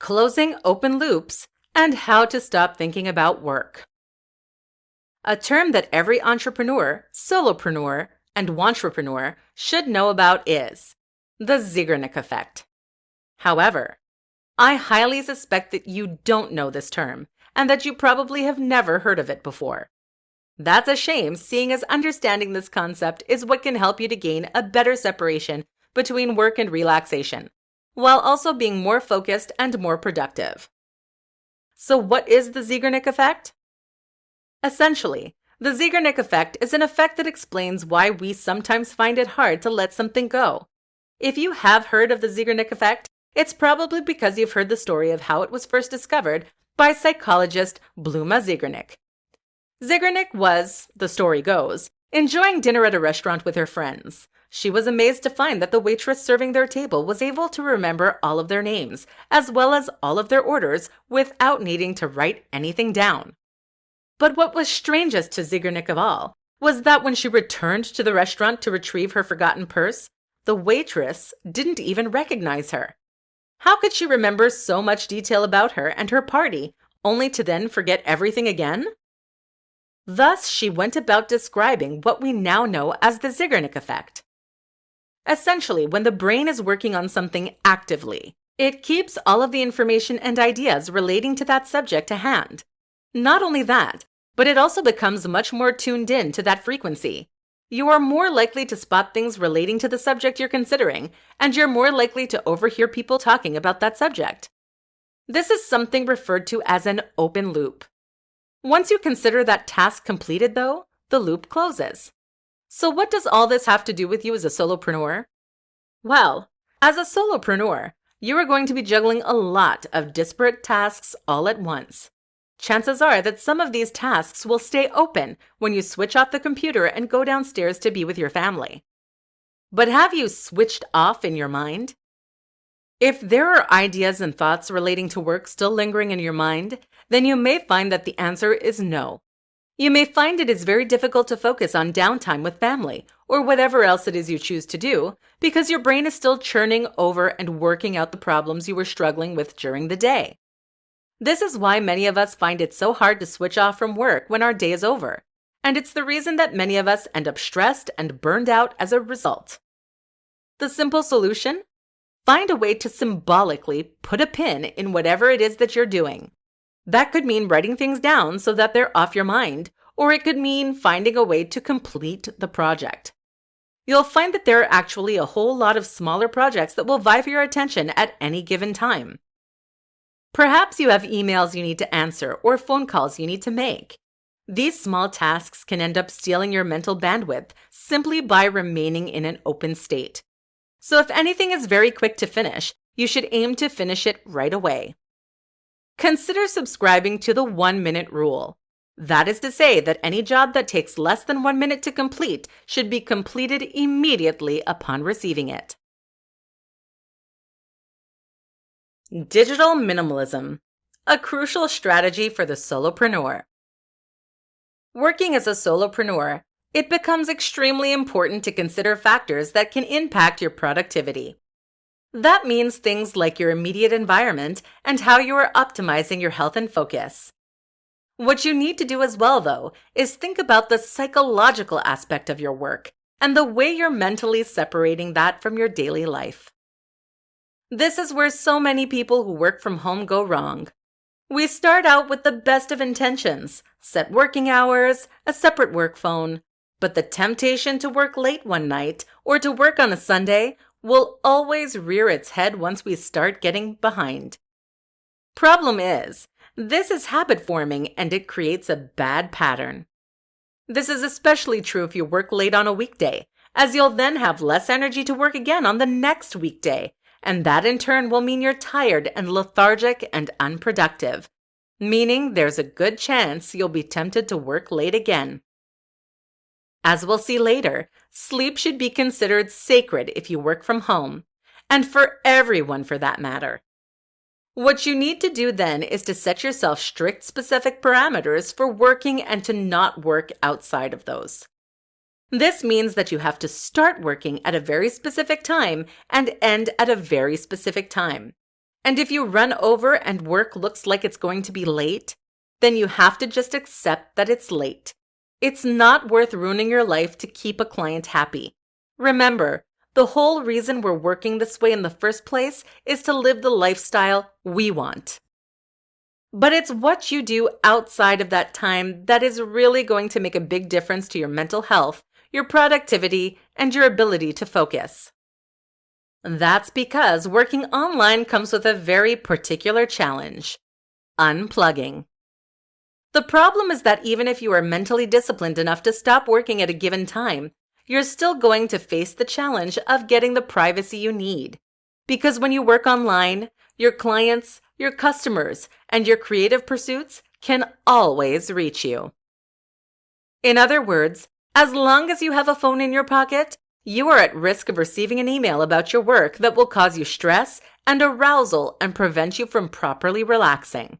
closing open loops, and how to stop thinking about work. A term that every entrepreneur, solopreneur, and wantrepreneur should know about is the Zeigarnik effect. However, I highly suspect that you don't know this term and that you probably have never heard of it before. That's a shame, seeing as understanding this concept is what can help you to gain a better separation between work and relaxation, while also being more focused and more productive. So what is the Zeigarnik effect? Essentially, the Zeigarnik effect is an effect that explains why we sometimes find it hard to let something go. If you have heard of the Zeigarnik effect, it's probably because you've heard the story of how it was first discovered by psychologist Bluma Zeigarnik. Zeigarnik was, the story goes, enjoying dinner at a restaurant with her friends. She was amazed to find that the waitress serving their table was able to remember all of their names, as well as all of their orders, without needing to write anything down. But what was strangest to Zeigarnik of all was that when she returned to the restaurant to retrieve her forgotten purse, the waitress didn't even recognize her. How could she remember so much detail about her and her party, only to then forget everything again? Thus, she went about describing what we now know as the Zeigarnik effect. Essentially, when the brain is working on something actively, it keeps all of the information and ideas relating to that subject to hand. Not only that, but it also becomes much more tuned in to that frequency. You are more likely to spot things relating to the subject you're considering, and you're more likely to overhear people talking about that subject. This is something referred to as an open loop. Once you consider that task completed, though, the loop closes. So what does all this have to do with you as a solopreneur? Well, as a solopreneur, you are going to be juggling a lot of disparate tasks all at once. Chances are that some of these tasks will stay open when you switch off the computer and go downstairs to be with your family. But have you switched off in your mind? If there are ideas and thoughts relating to work still lingering in your mind, then you may find that the answer is no. You may find it is very difficult to focus on downtime with family or whatever else it is you choose to do because your brain is still churning over and working out the problems you were struggling with during the day. This is why many of us find it so hard to switch off from work when our day is over, and it's the reason that many of us end up stressed and burned out as a result. The simple solution? Find a way to symbolically put a pin in whatever it is that you're doing. That could mean writing things down so that they're off your mind, or it could mean finding a way to complete the project. You'll find that there are actually a whole lot of smaller projects that will vie for your attention at any given time. Perhaps you have emails you need to answer or phone calls you need to make. These small tasks can end up stealing your mental bandwidth simply by remaining in an open state. So if anything is very quick to finish, you should aim to finish it right away. Consider subscribing to the 1-minute rule. That is to say that any job that takes less than 1 minute to complete should be completed immediately upon receiving it. Digital minimalism, a crucial strategy for the solopreneur. Working as a solopreneur, it becomes extremely important to consider factors that can impact your productivity. That means things like your immediate environment and how you are optimizing your health and focus. What you need to do as well, though, is think about the psychological aspect of your work and the way you're mentally separating that from your daily life. This is where so many people who work from home go wrong. We start out with the best of intentions, set working hours, a separate work phone, but the temptation to work late one night or to work on a Sunday will always rear its head once we start getting behind. Problem is, this is habit forming and it creates a bad pattern. This is especially true if you work late on a weekday, as you'll then have less energy to work again on the next weekday, and that in turn will mean you're tired and lethargic and unproductive, meaning there's a good chance you'll be tempted to work late again. As we'll see later, sleep should be considered sacred if you work from home, and for everyone for that matter. What you need to do then is to set yourself strict specific parameters for working and to not work outside of those. This means that you have to start working at a very specific time and end at a very specific time. And if you run over and work looks like it's going to be late, then you have to just accept that it's late. It's not worth ruining your life to keep a client happy. Remember, the whole reason we're working this way in the first place is to live the lifestyle we want. But it's what you do outside of that time that is really going to make a big difference to your mental health, your productivity, and your ability to focus. That's because working online comes with a very particular challenge: unplugging. The problem is that even if you are mentally disciplined enough to stop working at a given time, you're still going to face the challenge of getting the privacy you need. Because when you work online, your clients, your customers, and your creative pursuits can always reach you. In other words, as long as you have a phone in your pocket, you are at risk of receiving an email about your work that will cause you stress and arousal and prevent you from properly relaxing.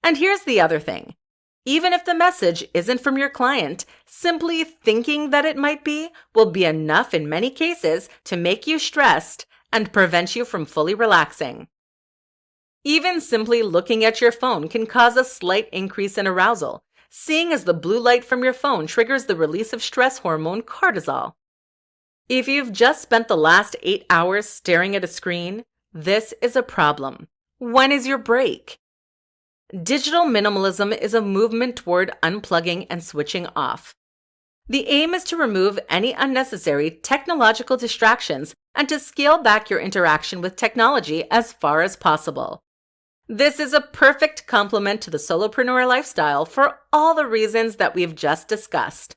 And here's the other thing. Even if the message isn't from your client, simply thinking that it might be will be enough in many cases to make you stressed and prevent you from fully relaxing. Even simply looking at your phone can cause a slight increase in arousal, seeing as the blue light from your phone triggers the release of stress hormone cortisol. If you've just spent the last 8 hours staring at a screen, this is a problem. When is your break? Digital minimalism is a movement toward unplugging and switching off. The aim is to remove any unnecessary technological distractions and to scale back your interaction with technology as far as possible. This is a perfect complement to the solopreneur lifestyle for all the reasons that we've just discussed.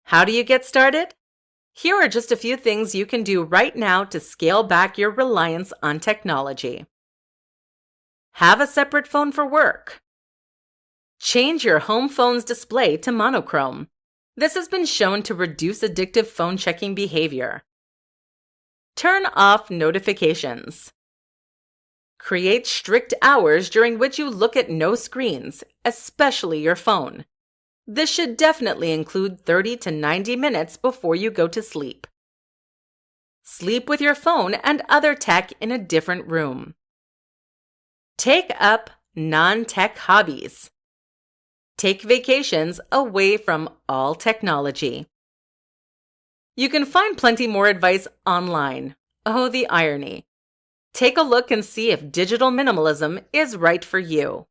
How do you get started? Here are just a few things you can do right now to scale back your reliance on technology. Have a separate phone for work. Change your home phone's display to monochrome. This has been shown to reduce addictive phone checking behavior. Turn off notifications. Create strict hours during which you look at no screens, especially your phone. This should definitely include 30 to 90 minutes before you go to sleep. Sleep with your phone and other tech in a different room. Take up non-tech hobbies. Take vacations away from all technology. You can find plenty more advice online. Oh, the irony. Take a look and see if digital minimalism is right for you.